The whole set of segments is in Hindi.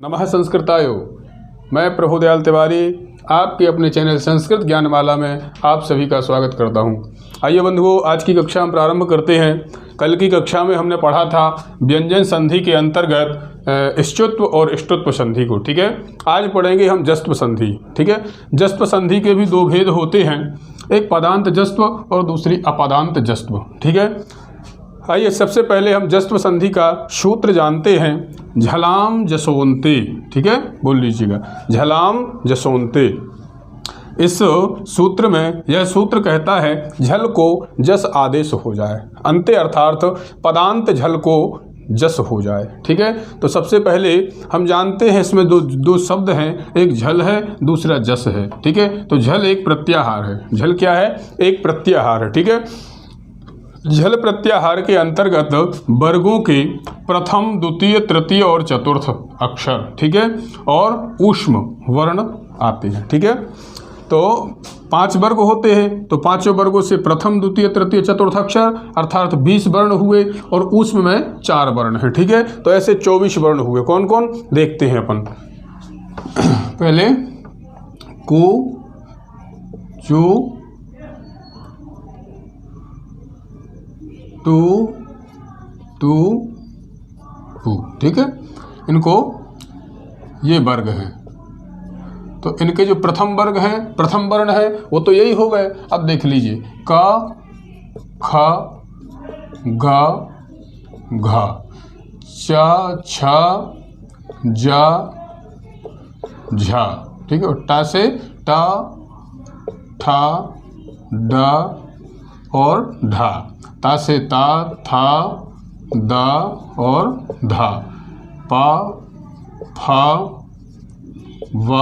नमः संस्कृतायो। मैं प्रभुदयाल तिवारी आपके अपने चैनल संस्कृत ज्ञानमाला में आप सभी का स्वागत करता हूं। आइए बंधुओं, आज की कक्षा हम प्रारंभ करते हैं। कल की कक्षा में हमने पढ़ा था व्यंजन संधि के अंतर्गत ष्टुत्व और ष्टुत्व संधि को। ठीक है, आज पढ़ेंगे हम जस्त्व संधि। ठीक है, जस्त्व संधि के भी दो भेद होते हैं, एक पदांत जस्त्व और दूसरी अपदांत जस्त्व। ठीक है, आइए सबसे पहले हम जस्त्व संधि का सूत्र जानते हैं। झलाम जसोन्ते। ठीक है, बोल लीजिएगा, झलाम जसोन्ते। इस सूत्र में यह सूत्र कहता है झल को जस आदेश हो जाए, अंते अर्थात पदांत झल को जस हो जाए। ठीक है, तो सबसे पहले हम जानते हैं इसमें दो शब्द हैं, एक झल है दूसरा जस है। ठीक है, तो झल एक प्रत्याहार है। झल क्या है? एक प्रत्याहार है। ठीक है, झल प्रत्याहार के अंतर्गत वर्गों के प्रथम, द्वितीय, तृतीय और चतुर्थ अक्षर, ठीक है, और ऊष्म वर्ण आते हैं। ठीक है, तो 5 वर्ग होते हैं, तो 5 वर्गों से प्रथम, द्वितीय, तृतीय, चतुर्थ अक्षर अर्थात 20 वर्ण हुए और ऊष्म में 4 वर्ण हैं। ठीक है, तो ऐसे 24 वर्ण हुए। कौन कौन देखते हैं अपन। पहले को, जो, टू, हु। ठीक है, इनको ये वर्ग हैं। तो इनके जो प्रथम वर्ग हैं, प्रथम वर्ण है, वो तो यही हो गए। अब देख लीजिए, क, ख, ग, घ, च, छ, ज, झ। ठीक है, टा से ट, ठ, ड और ढ। ता से ता, था, द और धा। पा, फा, व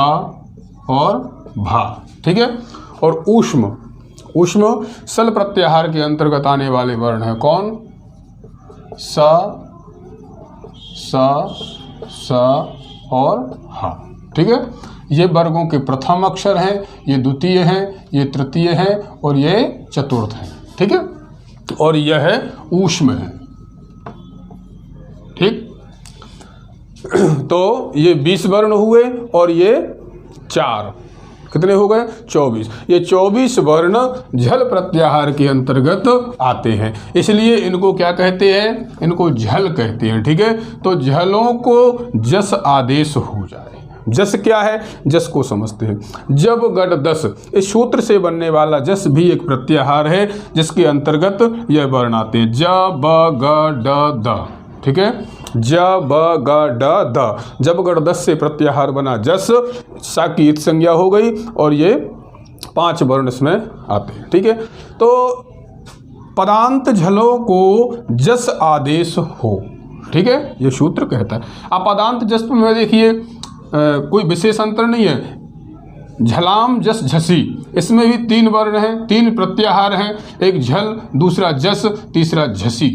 और भा। ठीक है, और ऊष्म, ऊष्म सल प्रत्याहार के अंतर्गत आने वाले वर्ण हैं। कौन? स, स और हा। ठीक है, ये वर्गों के प्रथम अक्षर हैं, ये द्वितीय हैं, ये तृतीय हैं और ये चतुर्थ हैं। ठीक है, और यह है ऊष्म है। ठीक, तो ये 20 वर्ण हुए और ये 4, कितने हो गए? 24। ये 24 वर्ण झल प्रत्याहार के अंतर्गत आते हैं, इसलिए इनको क्या कहते हैं? इनको झल कहते हैं। ठीक है, तो झलों को जस आदेश हो जाए। जस क्या है? जस को समझते हैं। जब गड दस, इस सूत्र से बनने वाला जस भी एक प्रत्याहार है जिसके अंतर्गत यह वर्ण आते हैं। ज, ब, ग, ड, द। ठीक है, ज, ब, ग, ड, द। जब गड दस से प्रत्याहार बना जस, सा की इत संज्ञा हो गई और ये 5 वर्ण इसमें आते हैं। ठीक है, तो पदांत झलों को जस आदेश हो। ठीक है, ये सूत्र कहता है। अपदांत जस में देखिए कोई विशेष अंतर नहीं है। झलाम जस झसी, इसमें भी 3 वर्ण हैं, 3 प्रत्याहार हैं, एक झल, दूसरा जस, तीसरा झसी।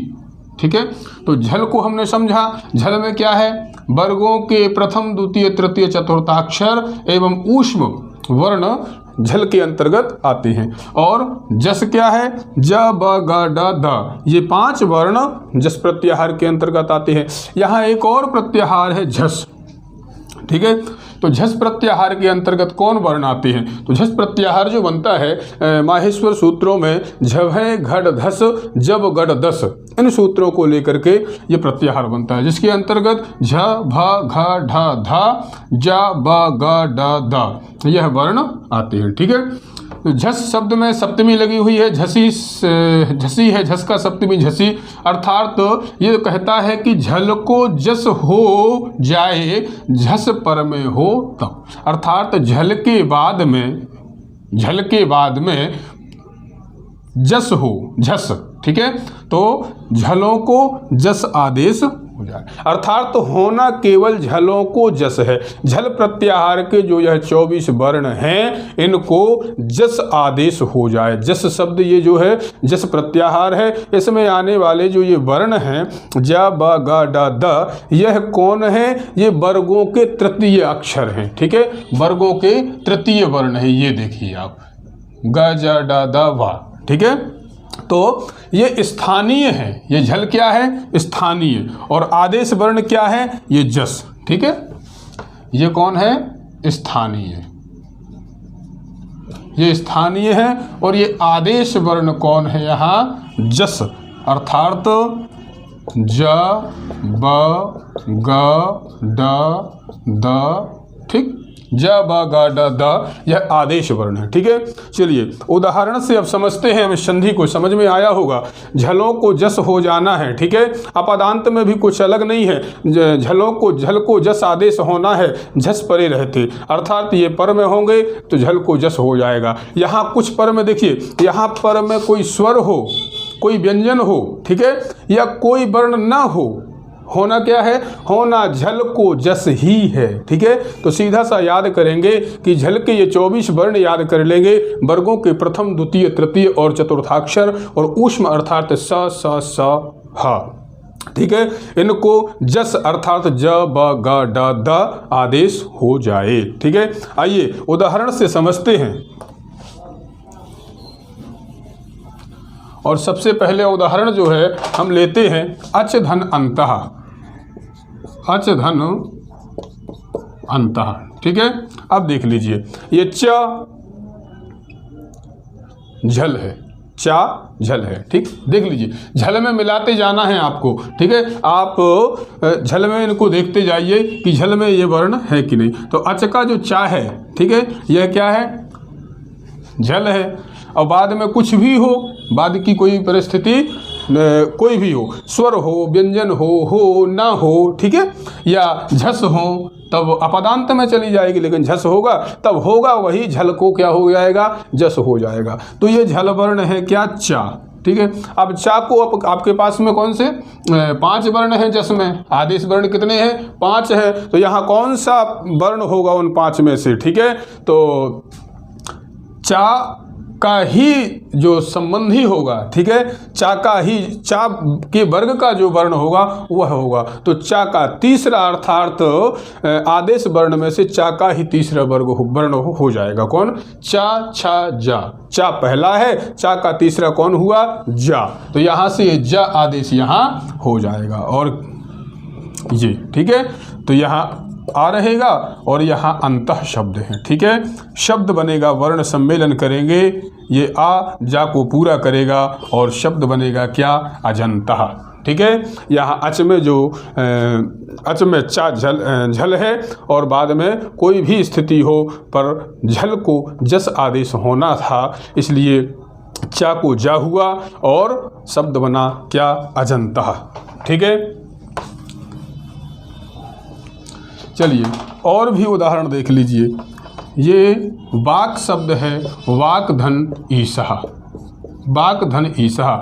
ठीक है, तो झल को हमने समझा। झल में क्या है? वर्गों के प्रथम, द्वितीय, तृतीय, चतुर्थाक्षर एवं ऊष्म वर्ण झल के अंतर्गत आते हैं। और जस क्या है? ज, ब, ग, ड, द। ये 5 वर्ण जस प्रत्याहार के अंतर्गत आते हैं। यहाँ एक और प्रत्याहार है झस। ठीक है, तो झस प्रत्याहार के अंतर्गत कौन वर्ण आते हैं? तो झस प्रत्याहार जो बनता है माहेश्वर सूत्रों में झभय, घट, धस, जब, गड, दस, इन सूत्रों को लेकर के ये प्रत्याहार बनता है, जिसके अंतर्गत झ, भ, घ, ढ, ध, ज, ब, ग, ड, द यह वर्ण आते हैं। ठीक है, तो झस शब्द में सप्तमी लगी हुई है, झसी, झसी है, झस का सप्तमी झसी, अर्थात तो ये कहता है कि झल को जस हो जाए, झस पर में हो तब, अर्थात झल के बाद में, झल के बाद में जस हो, झस। ठीक है, तो झलों को जस आदेश हो जाए, अर्थात तो होना केवल झलों को जस है। झल प्रत्याहार के जो यह 24 वर्ण हैं, इनको जस आदेश हो जाए। जस शब्द ये जो है जस प्रत्याहार है, इसमें आने वाले जो ये वर्ण हैं ज, ब, ग, ड, द, यह कौन है? ये वर्गों के तृतीय अक्षर हैं। ठीक है, वर्गों के तृतीय वर्ण है। ये देखिए आप, ग, ज, ड, द, व। ठीक है, तो ये स्थानीय है, ये झल क्या है? स्थानीय। और आदेश वर्ण क्या है? ये जस। ठीक है, ये कौन है? स्थानीय, ये स्थानीय है। और ये आदेश वर्ण कौन है यहाँ? जस, अर्थात ज ब ग ड द, ठीक, ज ब ग ड द, यह आदेश वर्ण है। ठीक है, चलिए उदाहरण से अब समझते हैं, हमें संधि को समझ में आया होगा। झलों को जस हो जाना है, ठीक है, अपदांत में भी कुछ अलग नहीं है। झलों को, झल को जस आदेश होना है, झस परे रहते, अर्थात ये पर में होंगे तो झल को जस हो जाएगा। यहाँ कुछ पर में देखिए, यहाँ पर में कोई स्वर हो, कोई व्यंजन हो, ठीक है, या कोई वर्ण ना हो, होना क्या है? होना झल को जस ही है। ठीक है, तो सीधा सा याद करेंगे कि झल के ये 24 वर्ण याद कर लेंगे, वर्गों के प्रथम, द्वितीय, तृतीय और चतुर्थाक्षर, और ऊष्म अर्थात स स स ह। ठीक है, इनको जस अर्थात ज ब ग ड द आदेश हो जाए। ठीक है, आइए उदाहरण से समझते हैं। और सबसे पहले उदाहरण जो है हम लेते हैं अच धन अंतः, अच धन अंतः। ठीक है, अब देख लीजिए, ये च झल है, चा झल है। ठीक, देख लीजिए, झल में मिलाते जाना है आपको। ठीक है, आप झल में इनको देखते जाइए कि झल में ये वर्ण है कि नहीं। तो अच का जो चा है, ठीक है, यह क्या है? झल है। और बाद में कुछ भी हो, बाद की कोई परिस्थिति कोई भी हो, स्वर हो, व्यंजन हो ना हो, ठीक है, या झस हो, तब अपदांत में चली जाएगी, लेकिन झस होगा तब होगा वही झल को क्या हो जाएगा? जस हो जाएगा। तो ये झल वर्ण है क्या? चा। ठीक है, अब चा को आपके पास में कौन से 5 वर्ण हैं जस में? आदेश वर्ण कितने हैं? 5 है। तो यहाँ कौन सा वर्ण होगा उन 5 में से? ठीक है, तो चा का ही जो संबंधी होगा, ठीक है, चा का ही, चा के वर्ग का जो वर्ण होगा वह होगा। तो चा का तीसरा अर्थात आदेश वर्ण में से चा का ही तीसरा वर्ण हो जाएगा। कौन? चा, छा, जा। चा पहला है, चा का तीसरा कौन हुआ? जा। तो यहाँ से जा आदेश यहाँ हो जाएगा। और ये ठीक है, तो यहाँ आ रहेगा और यहाँ अंतः शब्द है। ठीक है, शब्द बनेगा, वर्ण सम्मेलन करेंगे, ये आ जा को पूरा करेगा और शब्द बनेगा क्या? अजंतः। ठीक है, यहाँ अच में जो अच में चा झल है और बाद में कोई भी स्थिति हो पर झल को जस आदेश होना था, इसलिए चा को जा हुआ और शब्द बना क्या? अजंतः। ठीक है, चलिए और भी उदाहरण देख लीजिए। ये वाक शब्द है, वाक धन ईसहा, वाक धन ईसहा।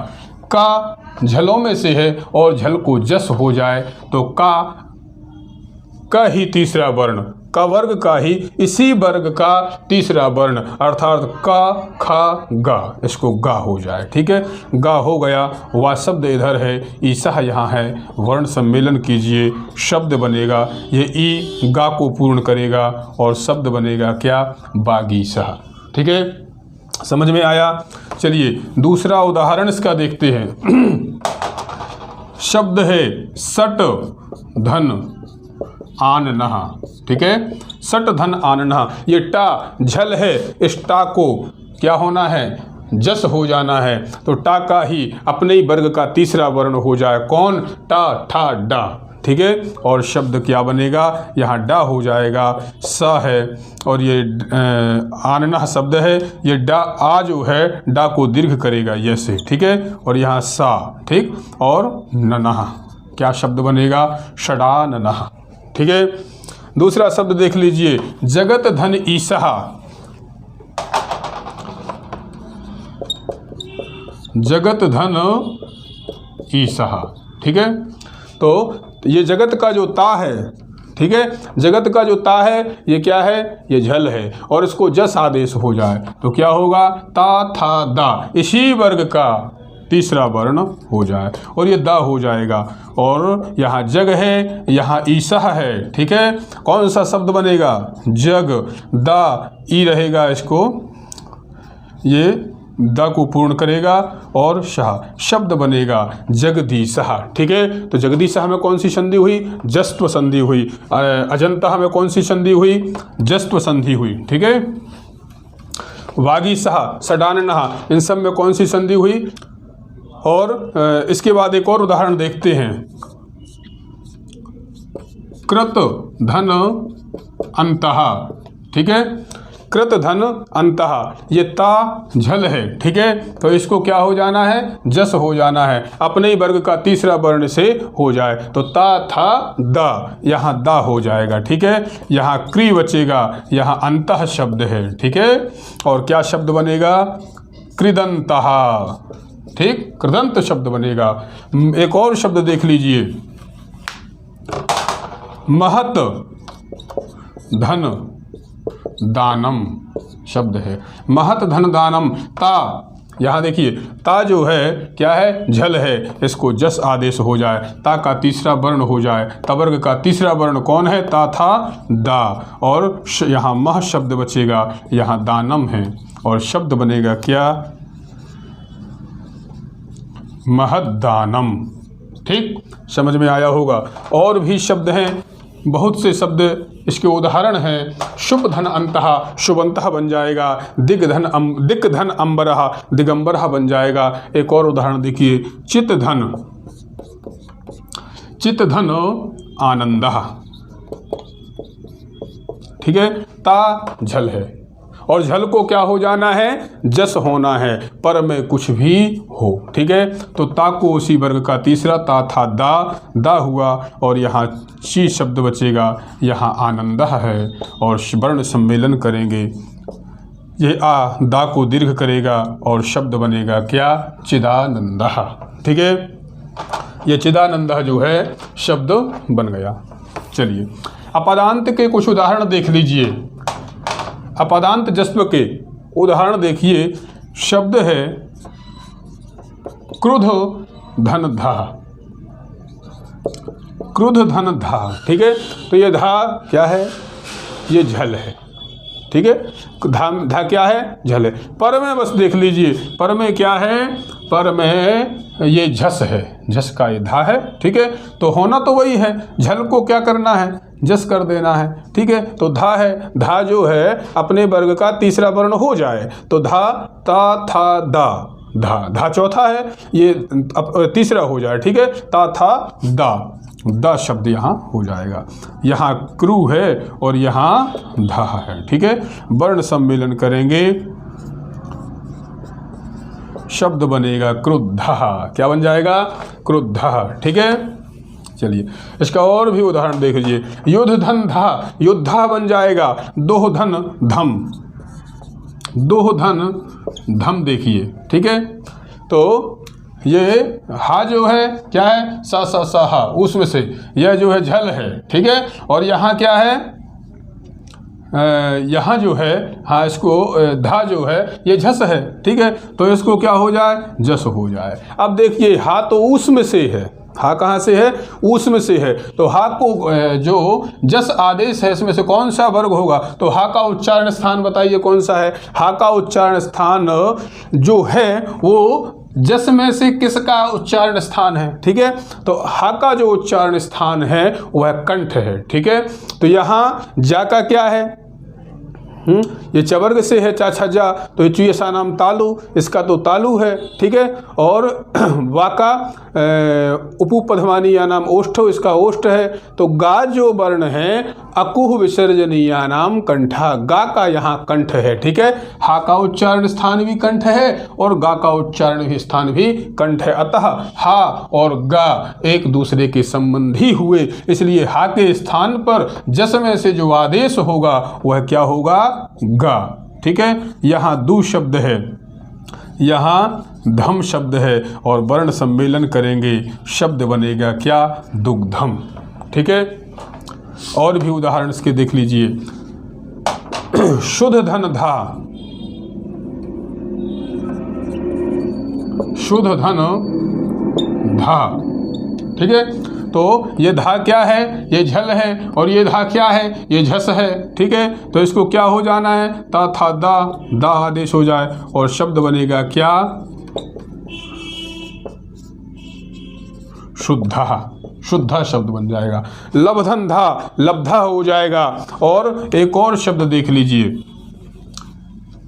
का झलों में से है और झल को जस हो जाए तो का ही तीसरा वर्ण, का वर्ग का ही इसी वर्ग का तीसरा वर्ण अर्थात का, खा, गा, इसको गा हो जाए। ठीक है, गा हो गया। वह शब्द इधर है, ईसा यहाँ है, वर्ण सम्मेलन कीजिए, शब्द बनेगा। ये ई गा को पूर्ण करेगा और शब्द बनेगा क्या? बागीसा। ठीक है, समझ में आया? चलिए दूसरा उदाहरण इसका देखते हैं। शब्द है सट धन आन नहा। ठीक है, सट धन आन नहा। ये टा झल है, इस टा को क्या होना है? जस हो जाना है। तो टा का ही अपने ही वर्ग का तीसरा वर्ण हो जाए। कौन? टा, ठा, डा। ठीक है, और शब्द क्या बनेगा? यहाँ डा हो जाएगा, सा है और ये आनना शब्द है। ये डा आ जो है डा को दीर्घ करेगा ऐसे। ठीक है, और यहाँ सा। ठीक, और ननहा क्या शब्द बनेगा? षडा ननहा। ठीक है, दूसरा शब्द देख लीजिए, जगत धन ईसहा। जगत धन ईसहा। ठीक है, तो ये जगत का जो ता है, ठीक है, जगत का जो ता है ये क्या है? ये झल है और इसको जस आदेश हो जाए तो क्या होगा? ता, था, दा, इसी वर्ग का तीसरा वर्ण हो जाए और ये दा हो जाएगा। और यहाँ जग है, यहाँ ईसा है। ठीक है, कौन सा शब्द बनेगा? जग, दा, ई रहेगा, इसको ये द को पूर्ण करेगा और शाह, शब्द बनेगा जगदीशः। ठीक है, तो जगदीशः में कौन सी संधि हुई? जस्त्व संधि हुई। अजंता में कौन सी संधि हुई? जस्त्व संधि हुई। ठीक है, वागीशः, सडाननः, इन सब में कौन सी संधि हुई? और इसके बाद एक और उदाहरण देखते हैं, कृत धन अंतः। ठीक है, कृत धन अंतः, ये ता झल है। ठीक है, तो इसको क्या हो जाना है? जस हो जाना है, अपने ही वर्ग का तीसरा वर्ण से हो जाए, तो ता था द, यहाँ दा हो जाएगा। ठीक है, यहाँ क्री बचेगा, यहाँ अंतः शब्द है। ठीक है, और क्या शब्द बनेगा? कृदंतः। ठीक, कृदंत शब्द बनेगा। एक और शब्द देख लीजिए, महत धन दानम शब्द है, महत धन दानम। ता, यहाँ देखिए ता जो है क्या है? झल है, इसको जस आदेश हो जाए, ता का तीसरा वर्ण हो जाए, तवर्ग का तीसरा वर्ण कौन है? ता था दा, और यहाँ मह शब्द बचेगा, यहाँ दानम है, और शब्द बनेगा क्या? महदानम। ठीक, समझ में आया होगा। और भी शब्द हैं, बहुत से शब्द, इसके उदाहरण हैं, शुभ धन अंतः, शुभंतः बन जाएगा, दिग्धन अंबरः, दिगंबरः बन जाएगा। एक और उदाहरण देखिए, चित धन आनंदः। ठीक है, ता झल है, और झल को क्या हो जाना है? जस होना है, पर में कुछ भी हो। ठीक है, तो ता को उसी वर्ग का तीसरा, ता था दा हुआ, और यहाँ ची शब्द बचेगा, यहाँ आनंद है, और वर्ण सम्मेलन करेंगे, ये आ दा को दीर्घ करेगा, और शब्द बनेगा क्या? चिदानंदः। ठीक है, ये चिदानंदः जो है शब्द बन गया। चलिए, अपदांत के कुछ उदाहरण देख लीजिए। अपदांत जस्व के उदाहरण देखिए, शब्द है क्रुध धन धा, क्रुध धन धा। ठीक है, तो ये धा क्या है? ये झल है। ठीक है, धा क्या है? झल है। पर में बस देख लीजिए, पर में क्या है? पर में ये झस है, झस का ये धा है। ठीक है, तो होना तो वही है, झल को क्या करना है? जस कर देना है। ठीक है, तो धा है, धा जो है अपने वर्ग का तीसरा वर्ण हो जाए, तो धा, ता था दा, धा चौथा है, ये तीसरा हो जाए। ठीक है, ता था दा शब्द यहाँ हो जाएगा। यहाँ क्रू है और यहाँ धा है। ठीक है, वर्ण सम्मेलन करेंगे, शब्द बनेगा क्रुद्धः। क्या बन जाएगा? क्रुद्धः। ठीक है, चलिए इसका और भी उदाहरण देख लीजिए, युद्ध धन धा, योद्धा बन जाएगा, दोह धन धम, दोह धन धम देखिए। ठीक है, तो ये हा जो है क्या है? सा हा, उसमें से यह जो है झल है। ठीक है, और यहाँ क्या है? यहाँ जो है, हाँ, इसको धा जो है ये झस है। ठीक है, तो इसको क्या हो जाए? जस हो जाए। अब देखिए, हा तो उसमें से है, हा कहाँ से है? उसमें से है, तो हा को जो जस आदेश है इसमें से कौन सा वर्ग होगा? तो हा का उच्चारण स्थान बताइए कौन सा है? हा का उच्चारण स्थान जो है वो जस में से किसका उच्चारण स्थान है? ठीक है, तो हा का जो उच्चारण स्थान है वह कंठ है। ठीक है, तो यहाँ जा का क्या है? ये चवर्ग से है, चा छज्जा, तो ये चुयसा नाम तालु, इसका तो तालु है। ठीक है, और वाका उपुपधमानीया नाम ओष्ठो, इसका ओष्ठ है। तो गा जो वर्ण है अकुह विसर्जनीया नाम कंठा, गा का यहाँ कंठ है। ठीक है, हा का उच्चारण स्थान भी कंठ है और गा का उच्चारण भी स्थान भी कंठ है, अतः हा और गा एक दूसरे के संबंधी हुए, इसलिए हा के स्थान पर जस में से जो आदेश होगा वह क्या होगा? गा। ठीक है, यहाँ दु शब्द है, यहाँ धम शब्द है, और वर्ण सम्मेलन करेंगे, शब्द बनेगा क्या? दुग्धम। ठीक है, और भी उदाहरण इसके देख लीजिए, शुद्ध धन धा, शुद्ध धन धा। ठीक है, तो ये धा क्या है, ये झल है, और ये धा क्या है, ये झस है। ठीक है, तो इसको क्या हो जाना है, ता था दा आदेश हो जाए और शब्द बनेगा क्या, शुद्धा शब्द बन जाएगा। लब्धंधा, लब्धा हो जाएगा। और एक और शब्द देख लीजिए,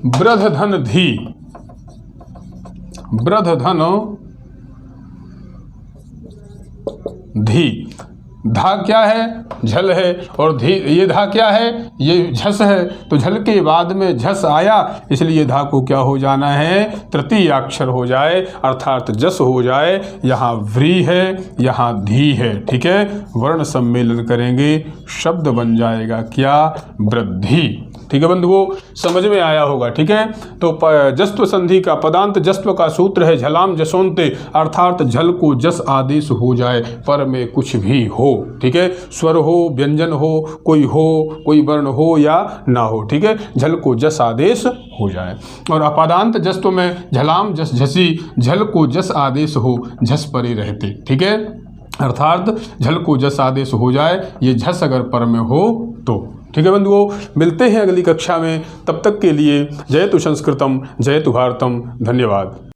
वृद्धधन धी, वृद्धधन धी, धा क्या है, झल है, और धी, ये धा क्या है, ये झस है। तो झल के बाद में झस आया, इसलिए धा को क्या हो जाना है, तृतीय अक्षर हो जाए, अर्थात जस हो जाए। यहाँ व्री है, यहाँ धी है। ठीक है, वर्ण सम्मेलन करेंगे, शब्द बन जाएगा क्या, वृद्धि। ठीक है बंधुओं, समझ में आया होगा। ठीक है, तो जस्त्व संधि का पदांत जस्त्व का सूत्र है झलाम जसोंते, अर्थात झल को जस आदेश हो जाए, पर में कुछ भी हो। ठीक है, स्वर हो, व्यंजन हो, कोई वर्ण हो या ना हो। ठीक है, झल को जस आदेश हो जाए। और अपदांत जस्त्व में झलाम जस झसी, झल को जस आदेश हो, झस परे रहते। ठीक है, अर्थात झल को जस आदेश हो जाए, ये झस अगर पर में हो तो। ठीक है बंधुओं, मिलते हैं अगली कक्षा में, तब तक के लिए जयतु संस्कृतम जयतु भारतम। धन्यवाद।